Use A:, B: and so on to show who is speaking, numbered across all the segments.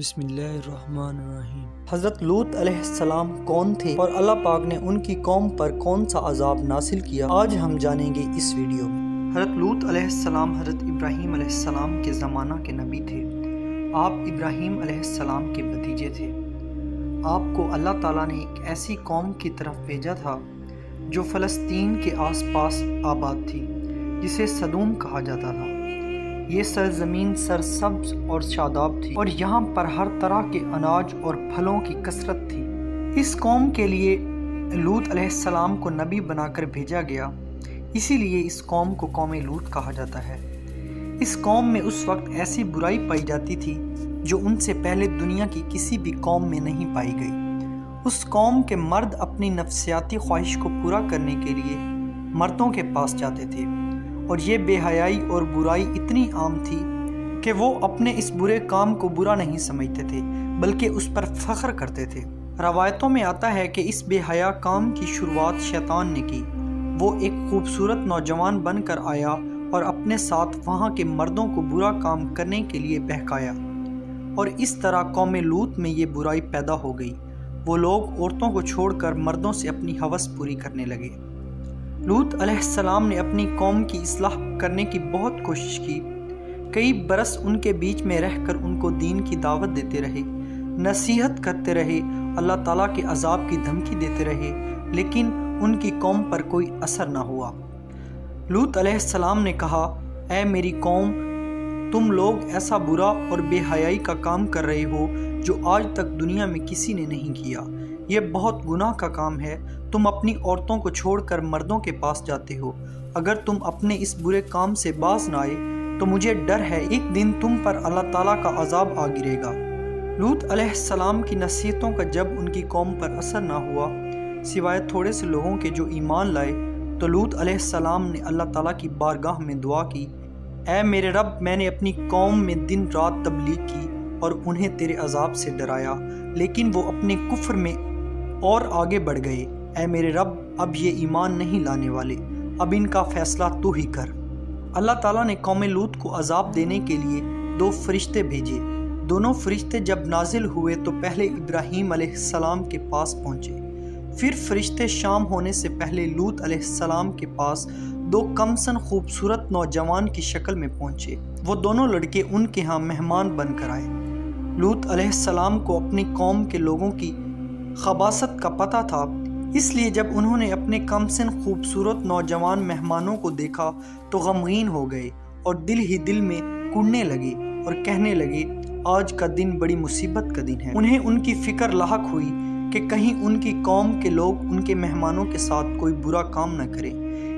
A: بسم اللہ الرحمن الرحیم۔
B: حضرت لوط علیہ السلام کون تھے اور اللہ پاک نے ان کی قوم پر کون سا عذاب نازل کیا، آج ہم جانیں گے اس ویڈیو میں۔ حضرت لوط علیہ السلام حضرت ابراہیم علیہ السلام کے زمانہ کے نبی تھے۔ آپ ابراہیم علیہ السلام کے بھتیجے تھے۔ آپ کو اللہ تعالیٰ نے ایک ایسی قوم کی طرف بھیجا تھا جو فلسطین کے آس پاس آباد تھی، جسے سدوم کہا جاتا تھا۔ یہ سرزمین سرسبز اور شاداب تھی اور یہاں پر ہر طرح کے اناج اور پھلوں کی کثرت تھی۔ اس قوم کے لیے لوط علیہ السلام کو نبی بنا کر بھیجا گیا، اسی لیے اس قوم کو قوم لوط کہا جاتا ہے۔ اس قوم میں اس وقت ایسی برائی پائی جاتی تھی جو ان سے پہلے دنیا کی کسی بھی قوم میں نہیں پائی گئی۔ اس قوم کے مرد اپنی نفسیاتی خواہش کو پورا کرنے کے لیے مردوں کے پاس جاتے تھے، اور یہ بے حیائی اور برائی اتنی عام تھی کہ وہ اپنے اس برے کام کو برا نہیں سمجھتے تھے بلکہ اس پر فخر کرتے تھے۔ روایتوں میں آتا ہے کہ اس بے حیا کام کی شروعات شیطان نے کی۔ وہ ایک خوبصورت نوجوان بن کر آیا اور اپنے ساتھ وہاں کے مردوں کو برا کام کرنے کے لیے بہکایا، اور اس طرح قوم لوط میں یہ برائی پیدا ہو گئی۔ وہ لوگ عورتوں کو چھوڑ کر مردوں سے اپنی ہوس پوری کرنے لگے۔ لوط علیہ السلام نے اپنی قوم کی اصلاح کرنے کی بہت کوشش کی۔ کئی برس ان کے بیچ میں رہ کر ان کو دین کی دعوت دیتے رہے، نصیحت کرتے رہے، اللہ تعالیٰ کے عذاب کی دھمکی دیتے رہے، لیکن ان کی قوم پر کوئی اثر نہ ہوا۔ لوط علیہ السلام نے کہا، اے میری قوم، تم لوگ ایسا برا اور بے حیائی کا کام کر رہے ہو جو آج تک دنیا میں کسی نے نہیں کیا۔ یہ بہت گناہ کا کام ہے۔ تم اپنی عورتوں کو چھوڑ کر مردوں کے پاس جاتے ہو۔ اگر تم اپنے اس برے کام سے باز نہ آئے تو مجھے ڈر ہے ایک دن تم پر اللہ تعالیٰ کا عذاب آ گرے گا۔ لوط علیہ السلام کی نصیحتوں کا جب ان کی قوم پر اثر نہ ہوا، سوائے تھوڑے سے لوگوں کے جو ایمان لائے، تو لوط علیہ السلام نے اللہ تعالیٰ کی بارگاہ میں دعا کی، اے میرے رب، میں نے اپنی قوم میں دن رات تبلیغ کی اور انہیں تیرے عذاب سے ڈرایا، لیکن وہ اپنے کفر میں اور آگے بڑھ گئے۔ اے میرے رب، اب یہ ایمان نہیں لانے والے، اب ان کا فیصلہ تو ہی کر۔ اللہ تعالیٰ نے قوم لوط کو عذاب دینے کے لیے 2 فرشتے بھیجے۔ دونوں فرشتے جب نازل ہوئے تو پہلے ابراہیم علیہ السلام کے پاس پہنچے، پھر فرشتے شام ہونے سے پہلے لوط علیہ السلام کے پاس 2 کمسن خوبصورت نوجوان کی شکل میں پہنچے۔ وہ دونوں لڑکے ان کے ہاں مہمان بن کر آئے۔ لوط علیہ السلام کو اپنی قوم کے لوگوں کی خباثت کا پتہ تھا، اس لیے جب انہوں نے اپنے کمسن خوبصورت نوجوان مہمانوں کو دیکھا تو غمگین ہو گئے اور دل ہی دل میں کوڑنے لگے اور کہنے لگے، آج کا دن بڑی مصیبت کا دن ہے۔ انہیں ان کی فکر لاحق ہوئی کہ کہیں ان کی قوم کے لوگ ان کے مہمانوں کے ساتھ کوئی برا کام نہ کریں،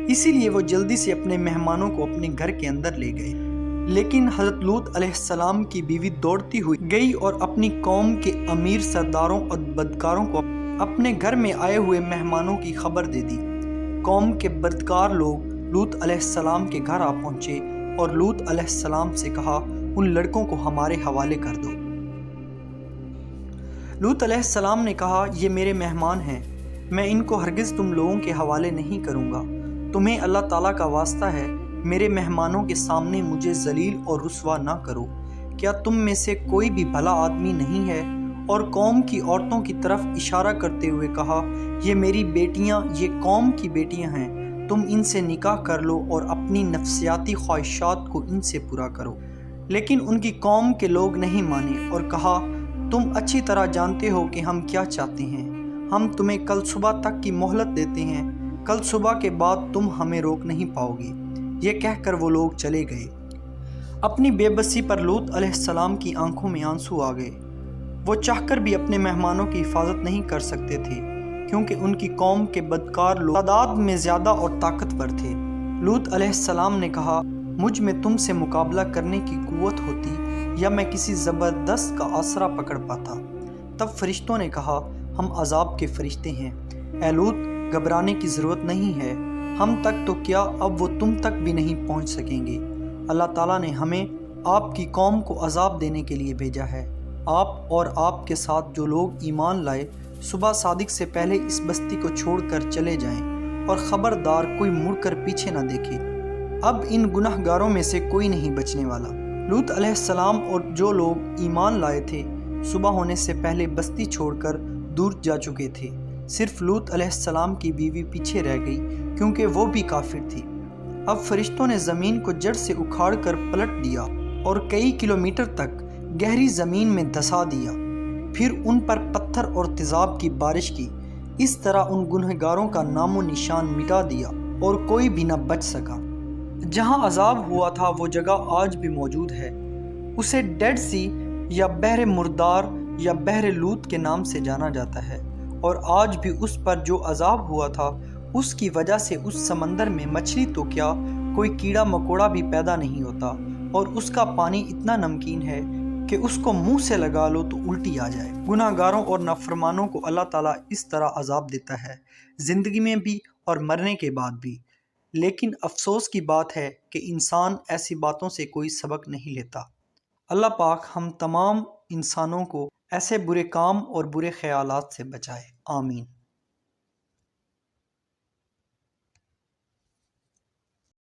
B: اسی لیے وہ جلدی سے اپنے مہمانوں کو اپنے گھر کے اندر لے گئے۔ لیکن حضرت لوط علیہ السلام کی بیوی دوڑتی ہوئی گئی اور اپنی قوم کے امیر سرداروں اور بدکاروں کو اپنے گھر میں آئے ہوئے مہمانوں کی خبر دے دی۔ قوم کے بدکار لوگ لوط علیہ السلام کے گھر آ پہنچے اور لوط علیہ السلام سے کہا، ان لڑکوں کو ہمارے حوالے کر دو۔ لوط علیہ السلام نے کہا، یہ میرے مہمان ہیں، میں ان کو ہرگز تم لوگوں کے حوالے نہیں کروں گا۔ تمہیں اللہ تعالیٰ کا واسطہ ہے، میرے مہمانوں کے سامنے مجھے ذلیل اور رسوا نہ کرو۔ کیا تم میں سے کوئی بھی بھلا آدمی نہیں ہے؟ اور قوم کی عورتوں کی طرف اشارہ کرتے ہوئے کہا، یہ میری بیٹیاں، یہ قوم کی بیٹیاں ہیں، تم ان سے نکاح کر لو اور اپنی نفسیاتی خواہشات کو ان سے پورا کرو۔ لیکن ان کی قوم کے لوگ نہیں مانے اور کہا، تم اچھی طرح جانتے ہو کہ ہم کیا چاہتے ہیں، ہم تمہیں کل صبح تک کی مہلت دیتے ہیں، کل صبح کے بعد تم ہمیں روک نہیں پاؤ گے۔ یہ کہہ کر وہ لوگ چلے گئے۔ اپنی بے بسی پر لوط علیہ السلام کی آنکھوں میں آنسو آ گئے۔ وہ چاہ کر بھی اپنے مہمانوں کی حفاظت نہیں کر سکتے تھے، کیونکہ ان کی قوم کے بدکار لوگ تعداد میں زیادہ اور طاقتور تھے۔ لوط علیہ السلام نے کہا، مجھ میں تم سے مقابلہ کرنے کی قوت ہوتی یا میں کسی زبردست کا آسرا پکڑ پاتا۔ تب فرشتوں نے کہا، ہم عذاب کے فرشتے ہیں، اے لوط، گھبرانے کی ضرورت نہیں ہے، ہم تک تو کیا اب وہ تم تک بھی نہیں پہنچ سکیں گے۔ اللہ تعالیٰ نے ہمیں آپ کی قوم کو عذاب دینے کے لیے بھیجا ہے۔ آپ اور آپ کے ساتھ جو لوگ ایمان لائے صبح صادق سے پہلے اس بستی کو چھوڑ کر چلے جائیں، اور خبردار کوئی مڑ کر پیچھے نہ دیکھے۔ اب ان گناہ گاروں میں سے کوئی نہیں بچنے والا۔ لوط علیہ السلام اور جو لوگ ایمان لائے تھے صبح ہونے سے پہلے بستی چھوڑ کر دور جا چکے تھے۔ صرف لوط علیہ السلام کی بیوی پیچھے رہ گئی کیونکہ وہ بھی کافر تھی۔ اب فرشتوں نے زمین کو جڑ سے اکھاڑ کر پلٹ دیا اور کئی کلومیٹر تک گہری زمین میں دھسا دیا، پھر ان پر پتھر اور تیزاب کی بارش کی۔ اس طرح ان گنہگاروں کا نام و نشان مٹا دیا اور کوئی بھی نہ بچ سکا۔ جہاں عذاب ہوا تھا وہ جگہ آج بھی موجود ہے۔ اسے ڈیڈ سی یا بحر مردار یا بحر لوط کے نام سے جانا جاتا ہے، اور آج بھی اس پر جو عذاب ہوا تھا اس کی وجہ سے اس سمندر میں مچھلی تو کیا کوئی کیڑا مکوڑا بھی پیدا نہیں ہوتا، اور اس کا پانی اتنا نمکین ہے کہ اس کو منہ سے لگا لو تو الٹی آ جائے۔ گناہ گاروں اور نافرمانوں کو اللہ تعالیٰ اس طرح عذاب دیتا ہے، زندگی میں بھی اور مرنے کے بعد بھی۔ لیکن افسوس کی بات ہے کہ انسان ایسی باتوں سے کوئی سبق نہیں لیتا۔ اللہ پاک ہم تمام انسانوں کو ایسے برے کام اور برے خیالات سے بچائے، آمین۔